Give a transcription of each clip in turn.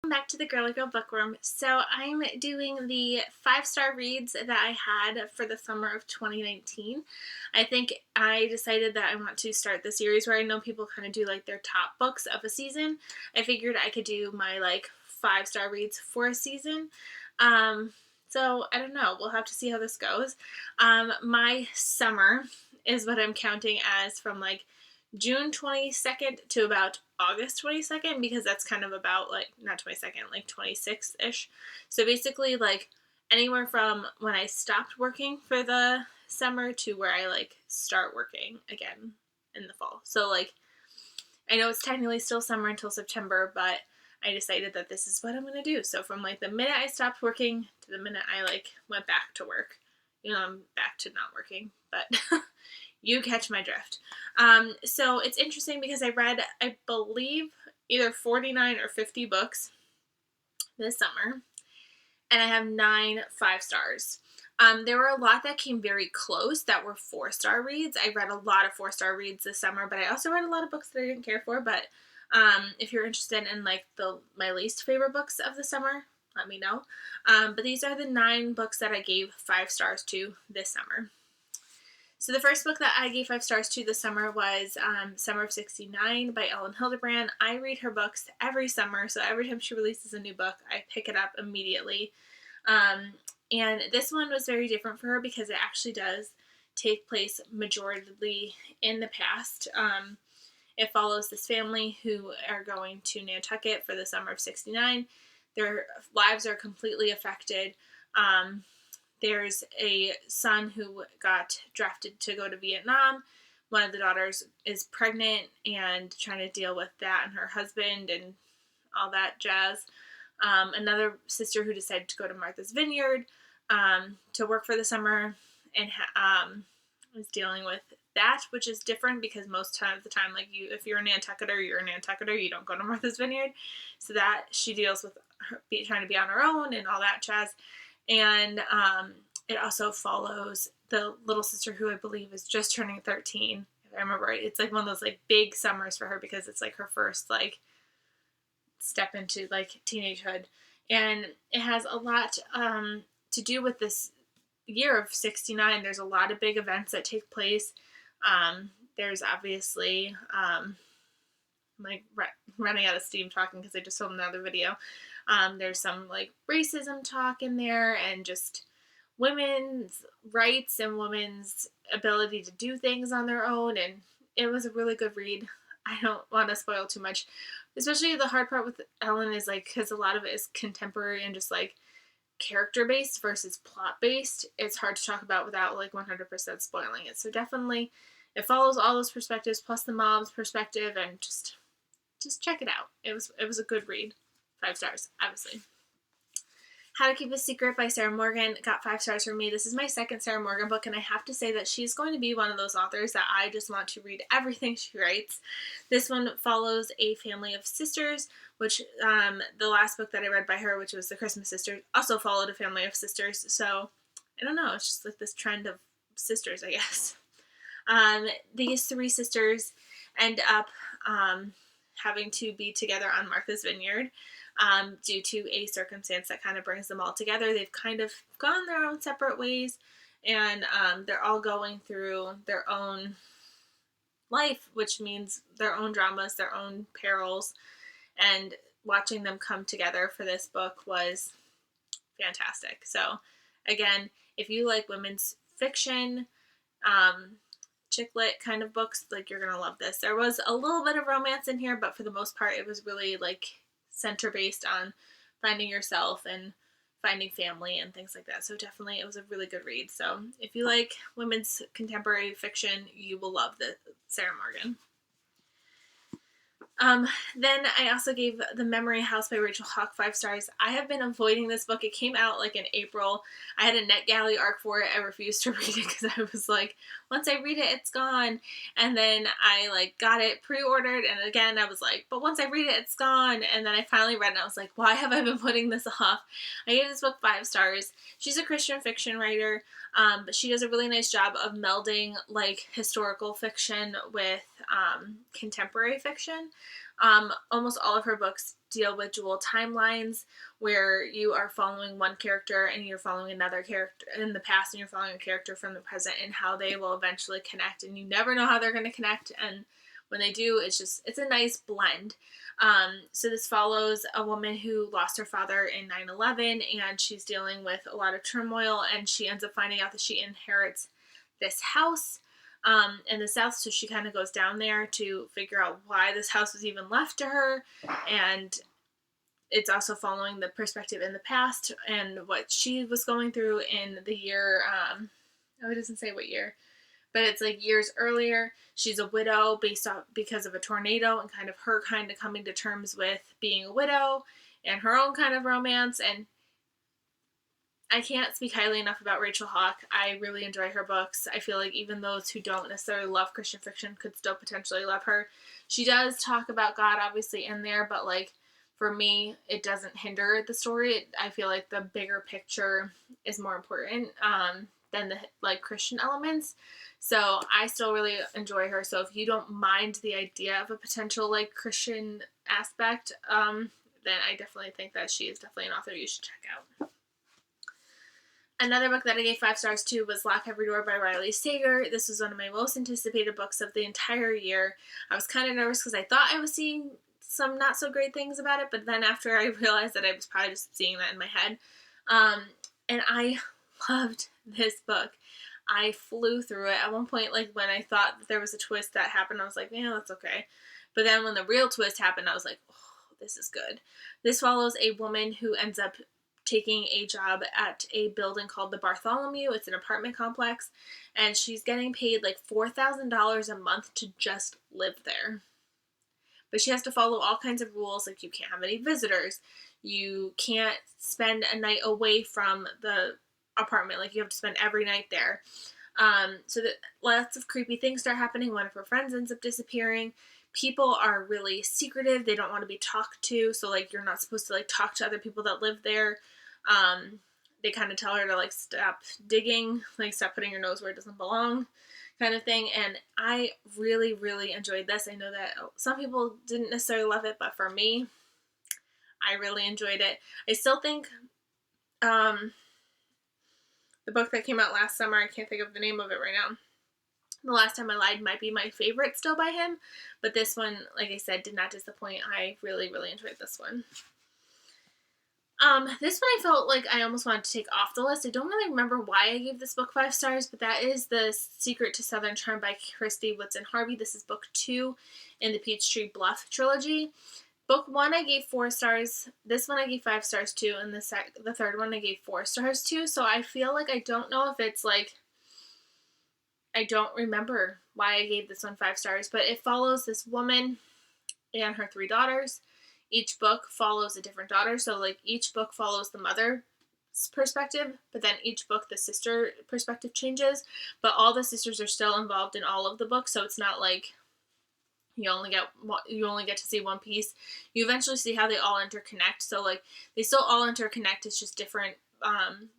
Back to the Girly Girl Bookworm. So I'm doing the 5-star reads that I had for the summer of 2019. I think I decided that I want to start the series where I know people kind of do like their top books of a season. I figured I could do my like 5-star reads for a season. So I don't know. We'll have to see how this goes. My summer is what I'm counting as from like June 22nd to about August 22nd, because that's kind of about like, not 22nd, like 26th-ish. So basically like anywhere from when I stopped working for the summer to where I like start working again in the fall. So like I know it's technically still summer until September, but I decided that this is what I'm going to do. So from like the minute I stopped working to the minute I like went back to work. I'm back to not working, but you catch my drift. So it's interesting because I read, I believe, either 49 or 50 books this summer, and I have 9 5-stars. There were a lot that came very close that were 4-star reads. I read a lot of 4-star reads this summer, but I also read a lot of books that I didn't care for. But if you're interested in like my least favorite books of the summer, let me know. But these are the 9 books that I gave 5 stars to this summer. So the first book that I gave 5 stars to this summer was Summer of 69 by Ellen Hildebrand. I read her books every summer, so every time she releases a new book, I pick it up immediately. And this one was very different for her because it actually does take place majority in the past. It follows this family who are going to Nantucket for the summer of 69. Their lives are completely affected. There's a son who got drafted to go to Vietnam. One of the daughters is pregnant and trying to deal with that and her husband and all that jazz. Another sister who decided to go to Martha's Vineyard to work for the summer and is dealing with that, which is different because most of the time, like if you're a Nantucketer, you're a Nantucketer. You don't go to Martha's Vineyard. So that she deals with her trying to be on her own and all that jazz. And it also follows the little sister who I believe is just turning 13. If I remember right, it's like one of those like big summers for her because it's like her first like step into like teenagehood, and it has a lot to do with this year of 69. There's a lot of big events that take place. There's obviously I'm like running out of steam talking because I just filmed another video. There's some like racism talk in there and just women's rights and women's ability to do things on their own, and it was a really good read. I don't want to spoil too much, especially the hard part with Ellen is like because a lot of it is contemporary and just like character based versus plot based. It's hard to talk about without like 100% spoiling it. So definitely it follows all those perspectives plus the mom's perspective, and just check it out. It was a good read. 5 stars, obviously. How to Keep a Secret by Sarah Morgan got 5 stars from me. This is my second Sarah Morgan book, and I have to say that she's going to be one of those authors that I just want to read everything she writes. This one follows a family of sisters, which the last book that I read by her, which was The Christmas Sisters, also followed a family of sisters. So, I don't know, it's just like this trend of sisters, I guess. These 3 sisters end up having to be together on Martha's Vineyard. Due to a circumstance that kind of brings them all together. They've kind of gone their own separate ways, and they're all going through their own life, which means their own dramas, their own perils, and watching them come together for this book was fantastic. So again, if you like women's fiction, chick lit kind of books, like you're gonna love this. There was a little bit of romance in here, but for the most part it was really like center based on finding yourself and finding family and things like that. So definitely it was a really good read. So if you like women's contemporary fiction, you will love the Sarah Morgan. Then I also gave The Memory House by Rachel Hawk 5 stars. I have been avoiding this book. It came out like in April. I had a NetGalley arc for it. I refused to read it because I was like, once I read it, it's gone. And then I like got it pre-ordered, and again I was like, but once I read it, it's gone. And then I finally read it and I was like, why have I been putting this off? I gave this book 5 stars. She's a Christian fiction writer, but she does a really nice job of melding like historical fiction with contemporary fiction. Almost all of her books deal with dual timelines where you are following one character and you're following another character in the past and you're following a character from the present and how they will eventually connect, and you never know how they're going to connect, and when they do, it's a nice blend. So this follows a woman who lost her father in 9/11, and she's dealing with a lot of turmoil, and she ends up finding out that she inherits this house in the South, so she kind of goes down there to figure out why this house was even left to her, and it's also following the perspective in the past and what she was going through in the year, it doesn't say what year, but it's like years earlier. She's a widow because of a tornado, and kind of her kind of coming to terms with being a widow and her own kind of romance. And I can't speak highly enough about Rachel Hawk. I really enjoy her books. I feel like even those who don't necessarily love Christian fiction could still potentially love her. She does talk about God obviously in there, but like for me, it doesn't hinder the story. I feel like the bigger picture is more important than the like Christian elements. So I still really enjoy her. So if you don't mind the idea of a potential like Christian aspect, then I definitely think that she is definitely an author you should check out. Another book that I gave 5 stars to was Lock Every Door by Riley Sager. This was one of my most anticipated books of the entire year. I was kind of nervous because I thought I was seeing some not so great things about it, but then after I realized that I was probably just seeing that in my head. And I loved this book. I flew through it. At one point, like when I thought that there was a twist that happened, I was like, yeah, that's okay. But then when the real twist happened, I was like, oh, this is good. This follows a woman who ends up taking a job at a building called the Bartholomew. It's an apartment complex, and she's getting paid like $4,000 a month to just live there. But she has to follow all kinds of rules, like you can't have any visitors, you can't spend a night away from the apartment, like you have to spend every night there. So that lots of creepy things start happening. One of her friends ends up disappearing. People are really secretive. They don't want to be talked to. So like you're not supposed to like talk to other people that live there. They kind of tell her to like stop digging, like stop putting your nose where it doesn't belong, kind of thing. And I really, really enjoyed this. I know that some people didn't necessarily love it, but for me, I really enjoyed it. I still think the book that came out last summer, I can't think of the name of it right now, The Last Time I Lied, might be my favorite still by him, but this one, like I said, did not disappoint. I really, really enjoyed this one. This one I felt like I almost wanted to take off the list. I don't really remember why I gave this book 5 stars, but that is The Secret to Southern Charm by Christy Woodson Harvey. This is book 2 in the Peachtree Bluff trilogy. Book 1 I gave 4 stars. This one I gave 5 stars to, and the third one I gave 4 stars to. So I feel like I don't know if it's like I don't remember why I gave this one 5 stars, but it follows this woman and her 3 daughters. Each book follows a different daughter, so like each book follows the mother's perspective, but then each book the sister perspective changes, but all the sisters are still involved in all of the books, so it's not like you only get to see one piece. You eventually see how they all interconnect, so like they still all interconnect, it's just different.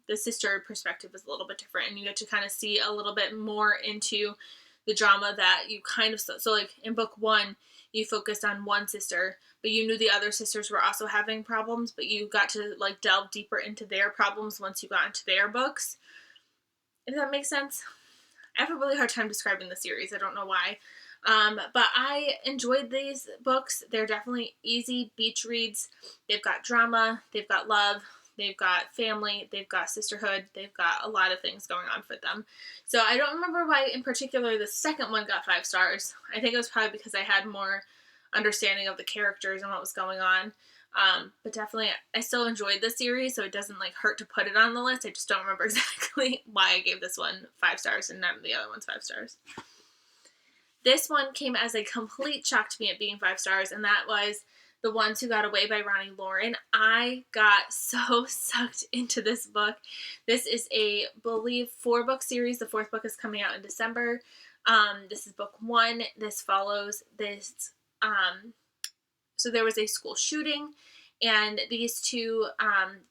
The sister perspective is a little bit different, and you get to kind of see a little bit more into the drama that you kind of so like in book 1 you focused on one sister, but you knew the other sisters were also having problems, but you got to like delve deeper into their problems once you got into their books, if that makes sense. I have a really hard time describing the series. I don't know why. But I enjoyed these books. They're definitely easy beach reads. They've got drama, they've got love, they've got family, they've got sisterhood, they've got a lot of things going on for them. So I don't remember why in particular the second one got 5 stars. I think it was probably because I had more understanding of the characters and what was going on. But definitely I still enjoyed the series, so it doesn't like hurt to put it on the list. I just don't remember exactly why I gave this one 5 stars and none of the other ones 5 stars. This one came as a complete shock to me at being 5 stars, and that was The Ones Who Got Away by Ronnie Lauren. I got so sucked into this book. This is a, believe, 4-book series. The 4th book is coming out in December. This is book 1. This follows this, so there was a school shooting, and these two,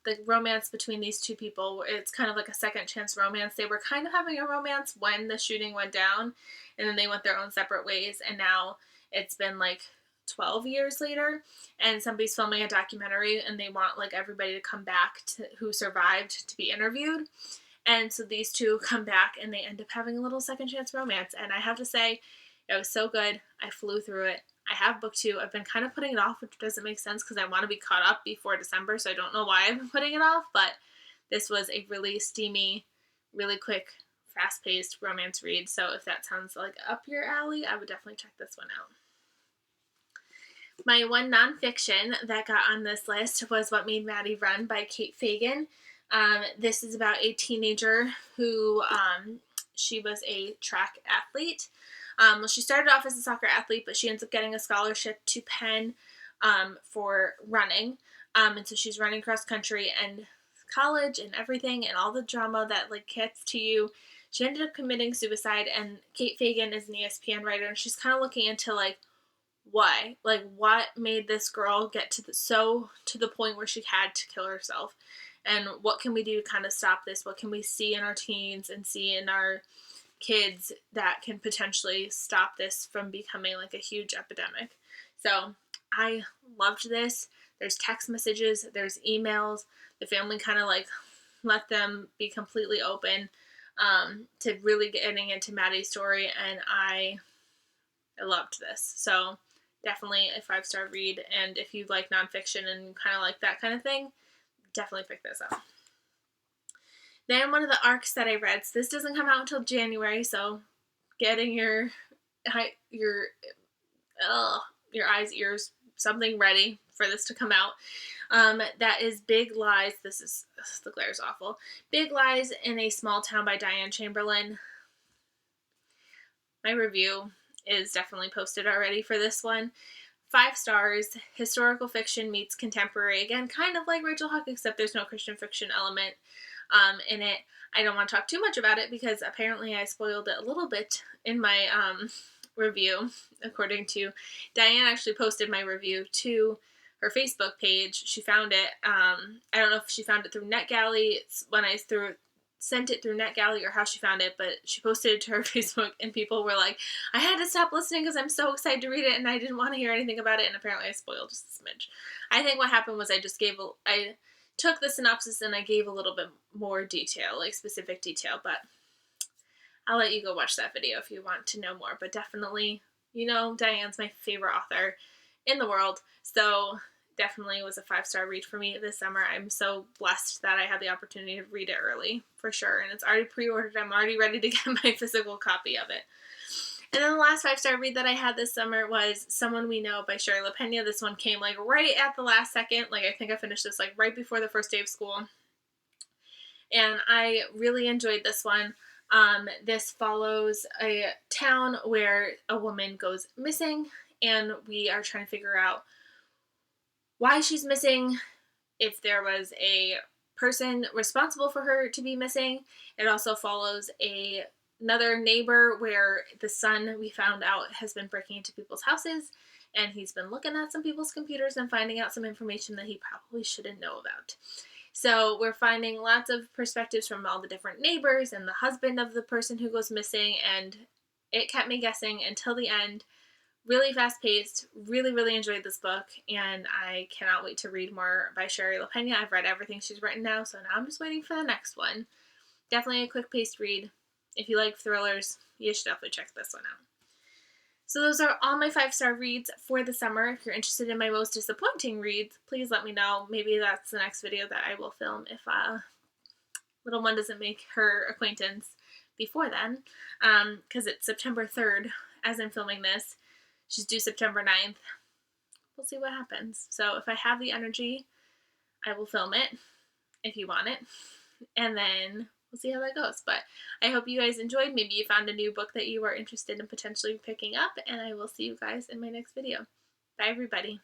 the romance between these two people, it's kind of like a second chance romance. They were kind of having a romance when the shooting went down, and then they went their own separate ways, and now it's been like 12 years later, and somebody's filming a documentary and they want like everybody to come back who survived to be interviewed. And so these two come back and they end up having a little second chance romance. And I have to say, it was so good. I flew through it. I have book 2. I've been kind of putting it off, which doesn't make sense because I want to be caught up before December, so I don't know why I've been putting it off, but this was a really steamy, really quick, fast-paced romance read, so if that sounds like up your alley, I would definitely check this one out. My one nonfiction that got on this list was What Made Maddie Run by Kate Fagan. This is about a teenager who, she was a track athlete. Well, she started off as a soccer athlete, but she ends up getting a scholarship to Penn for running. And so she's running cross country and college and everything and all the drama that like gets to you. She ended up committing suicide, and Kate Fagan is an ESPN writer, and she's kind of looking into like why, like what made this girl get to the point where she had to kill herself, and what can we do to kind of stop this? What can we see in our teens and see in our kids that can potentially stop this from becoming like a huge epidemic? So I loved this. There's text messages, there's emails. The family kind of like let them be completely open to really getting into Maddie's story, and I loved this. So definitely a 5-star read, and if you like nonfiction and kind of like that kind of thing, definitely pick this up. Then one of the arcs that I read, so this doesn't come out until January, so getting your eyes, ears, something ready for this to come out. That is Big Lies. The glare's awful. Big Lies in a Small Town by Diane Chamberlain. My review is definitely posted already for this one. 5 stars. Historical fiction meets contemporary. Again, kind of like Rachel Huck, except there's no Christian fiction element in it. I don't want to talk too much about it because apparently I spoiled it a little bit in my review. According to Diane, actually posted my review to her Facebook page. She found it. I don't know if she found it through NetGalley when I sent it through NetGalley or how she found it, but she posted it to her Facebook, and people were like, I had to stop listening because I'm so excited to read it and I didn't want to hear anything about it, and apparently I spoiled just a smidge. I think what happened was I took the synopsis and I gave a little bit more detail, like specific detail, but I'll let you go watch that video if you want to know more. But definitely, Diane's my favorite author in the world, so definitely was a 5-star read for me this summer. I'm so blessed that I had the opportunity to read it early, for sure, and it's already pre-ordered. I'm already ready to get my physical copy of it. And then the last 5-star read that I had this summer was Someone We Know by Sherry LaPena. This one came like right at the last second. Like I think I finished this like right before the first day of school. And I really enjoyed this one. This follows a town where a woman goes missing, and we are trying to figure out why she's missing, if there was a person responsible for her to be missing. It also follows another neighbor where the son, we found out, has been breaking into people's houses, and he's been looking at some people's computers and finding out some information that he probably shouldn't know about. So we're finding lots of perspectives from all the different neighbors and the husband of the person who goes missing, and it kept me guessing until the end. Really fast-paced, really, really enjoyed this book, and I cannot wait to read more by Sherry LaPena. I've read everything she's written now, so now I'm just waiting for the next one. Definitely a quick-paced read. If you like thrillers, you should definitely check this one out. So those are all my 5-star reads for the summer. If you're interested in my most disappointing reads, please let me know. Maybe that's the next video that I will film if little one doesn't make her acquaintance before then, because it's September 3rd as I'm filming this. She's due September 9th. We'll see what happens. So if I have the energy, I will film it if you want it. And then we'll see how that goes. But I hope you guys enjoyed. Maybe you found a new book that you are interested in potentially picking up. And I will see you guys in my next video. Bye, everybody.